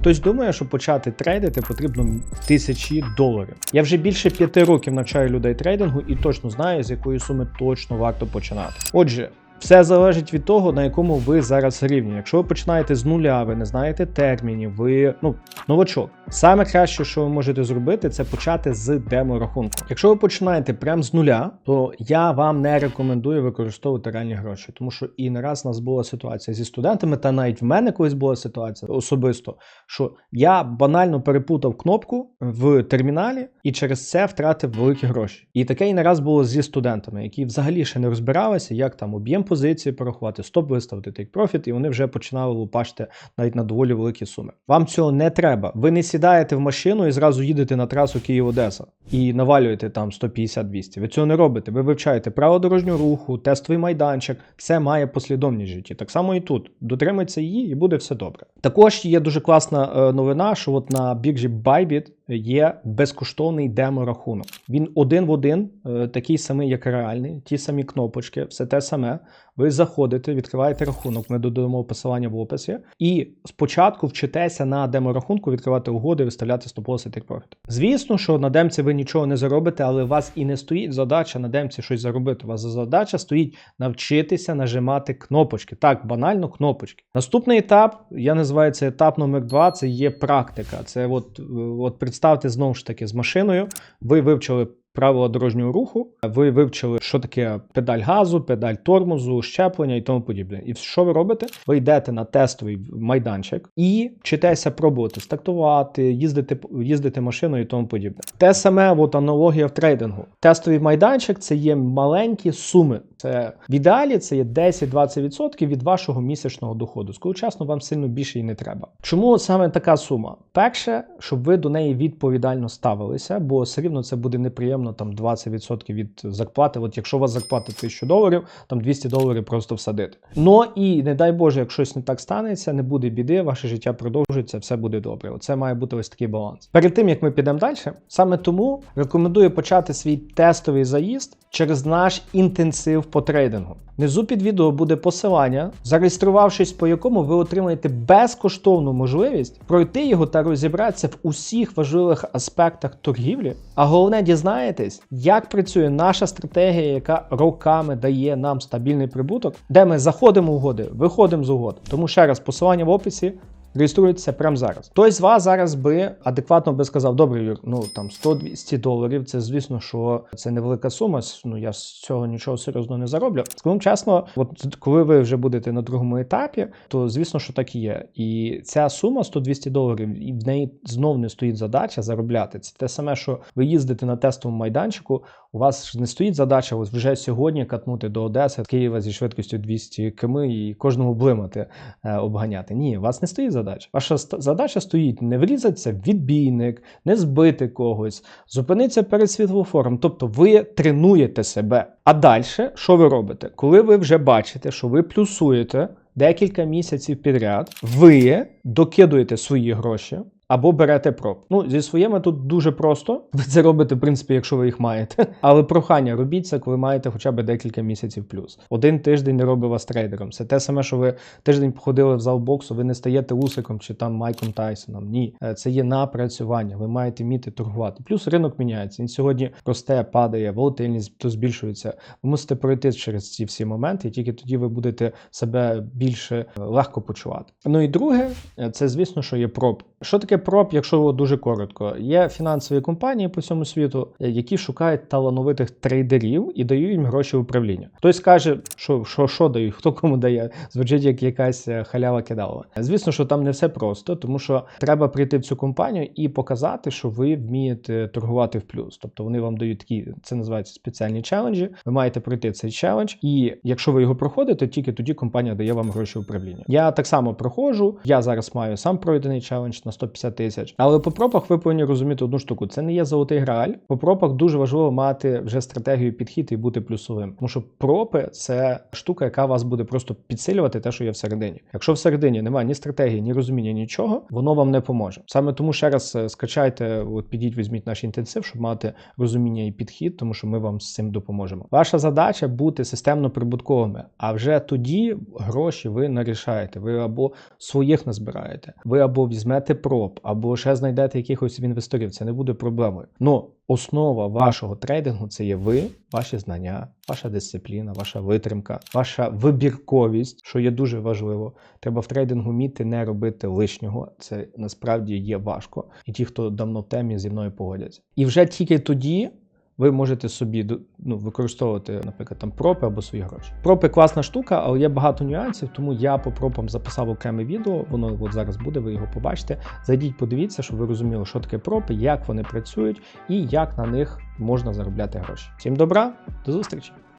Хтось думає, що почати трейдити потрібно $1000. Я вже більше 5 років навчаю людей трейдингу і точно знаю, з якої суми точно варто починати. Отже, все залежить від того, на якому ви зараз рівні. Якщо ви починаєте з нуля, ви не знаєте термінів, ви, новачок. Саме краще, що ви можете зробити, це почати з демо-рахунку. Якщо ви починаєте прямо з нуля, то я вам не рекомендую використовувати реальні гроші. Тому що і не раз у нас була ситуація зі студентами, та навіть в мене колись була ситуація особисто, що я банально перепутав кнопку в терміналі і через це втратив великі гроші. І таке і не раз було зі студентами, які взагалі ще не розбиралися, як там об'єм позиції порахувати, стоп виставити, take profit, і вони вже починали лупашити навіть на доволі великі суми. Вам цього не треба. Ви не сідаєте в машину і зразу їдете на трасу Київ-Одеса і навалюєте там 150-200. Ви цього не робите. Ви вивчаєте правила дорожнього руху, тестовий майданчик. Все має послідовність в житті. Так само і тут. Дотримуйтеся її і буде все добре. Також є дуже класна новина, що от на біржі Bybit є безкоштовний демо-рахунок. Він один в один, такий самий, як реальний, ті самі кнопочки, все те саме. Ви заходите, відкриваєте рахунок, ми додамо посилання в описі, і спочатку вчитеся на демо-рахунку відкривати угоди, виставляти стоп-лоси, take profit. Звісно, що на демці ви нічого не заробите, але у вас і не стоїть задача на демці щось заробити. У вас задача стоїть навчитися нажимати кнопочки. Так, банально кнопочки. Наступний етап, я називаю це етап номер 2, це є практика. Це от представте знову ж таки з машиною, ви вивчили правила дорожнього руху, ви вивчили, що таке педаль газу, педаль тормозу, щеплення і тому подібне. І що ви робите? Ви йдете на тестовий майданчик і вчитеся пробувати стартувати, їздити машиною і тому подібне. Те саме аналогія в трейдингу. Тестовий майданчик – це є маленькі суми. Це в ідеалі це є 10-20% від вашого місячного доходу. Скажу чесно, вам сильно більше і не треба. Чому саме така сума? Перше, щоб ви до неї відповідально ставилися, бо все рівно це буде неприємно там 20% від зарплати. От якщо у вас зарплата $1000, там $200 просто всадити. Ну і не дай Боже, як щось не так станеться, не буде біди, ваше життя продовжується, все буде добре. Оце має бути ось такий баланс. Перед тим, як ми підемо далі, саме тому рекомендую почати свій тестовий заїзд через наш інтенсив по трейдингу. Внизу під відео буде посилання, зареєструвавшись по якому ви отримаєте безкоштовну можливість пройти його та розібратися в усіх важливих аспектах торгівлі, а головне дізнаєтесь, як працює наша стратегія, яка роками дає нам стабільний прибуток, де ми заходимо в угоди, виходимо з угод. Тому ще раз, посилання в описі. Реєструйтеся прямо зараз. Хтось з вас зараз би адекватно би сказав: добре, Юр, там $100-200, це звісно, що це невелика сума, я з цього нічого серйозного не зароблю. Скажу чесно, от коли ви вже будете на другому етапі, то звісно, що так і є. І ця сума $100-200, і в неї знов не стоїть задача заробляти. Це те саме, що ви їздите на тестовому майданчику, у вас не стоїть задача ось вже сьогодні катнути до Одеси, Києва зі швидкістю 200 км і кожного блимати, обганяти. Ні, у вас не стоїть задача. Ваша задача стоїть не врізатися в відбійник, не збити когось, зупинитися перед світлофором. Тобто ви тренуєте себе. А далі, що ви робите? Коли ви вже бачите, що ви плюсуєте декілька місяців підряд, ви докидуєте свої гроші, або берете проб. Зі своїми тут дуже просто. Ви це робите, в принципі, якщо ви їх маєте. Але прохання, робіть це, коли маєте хоча б декілька місяців плюс. Один тиждень не робить вас трейдером. Це те саме, що ви тиждень походили в зал боксу, ви не стаєте Усиком чи там Майком Тайсоном. Ні. Це є напрацювання. Ви маєте вміти торгувати. Плюс ринок міняється. Він сьогодні росте, падає, волатильність то збільшується. Ви мусите пройти через ці всі моменти, і тільки тоді ви будете себе більше легко почувати. І друге, це, звісно, що є проб. Що таке проб, якщо дуже коротко? Є фінансові компанії по всьому світу, які шукають талановитих трейдерів і дають їм гроші управління. Хтось каже, що дають, хто кому дає. Звучить як якась халява-кидалова. Звісно, що там не все просто, тому що треба прийти в цю компанію і показати, що ви вмієте торгувати в плюс. Тобто вони вам дають такі, це називається спеціальні челенджі. Ви маєте пройти цей челендж, і якщо ви його проходите, тільки тоді компанія дає вам гроші управління. Я так само проходжу. Я зараз маю сам пройдений челендж на $150 50 тисяч. Але по пропах ви повинні розуміти одну штуку. Це не є золотий грааль. По пропах дуже важливо мати вже стратегію підхід і бути плюсовим. Тому що пропи – це штука, яка вас буде просто підсилювати те, що є всередині. Якщо всередині немає ні стратегії, ні розуміння, нічого, воно вам не поможе. Саме тому ще раз скачайте, підіть, візьміть наш інтенсив, щоб мати розуміння і підхід, тому що ми вам з цим допоможемо. Ваша задача бути системно прибутковими, а вже тоді гроші ви нарішаєте. Ви або своїх назбираєте, ви або візьмете проб, або ще знайдете якихось інвесторів. Це не буде проблемою. Но основа вашого трейдингу – це є ви, ваші знання, ваша дисципліна, ваша витримка, ваша вибірковість, що є дуже важливо. Треба в трейдингу вміти не робити лишнього. Це насправді є важко. І ті, хто давно в темі, зі мною погодяться. І вже тільки тоді ви можете собі використовувати, наприклад, там пропи або свої гроші. Пропи – класна штука, але є багато нюансів, тому я по пропам записав окреме відео, воно от зараз буде, ви його побачите. Зайдіть, подивіться, щоб ви розуміли, що таке пропи, як вони працюють і як на них можна заробляти гроші. Всім добра, до зустрічі!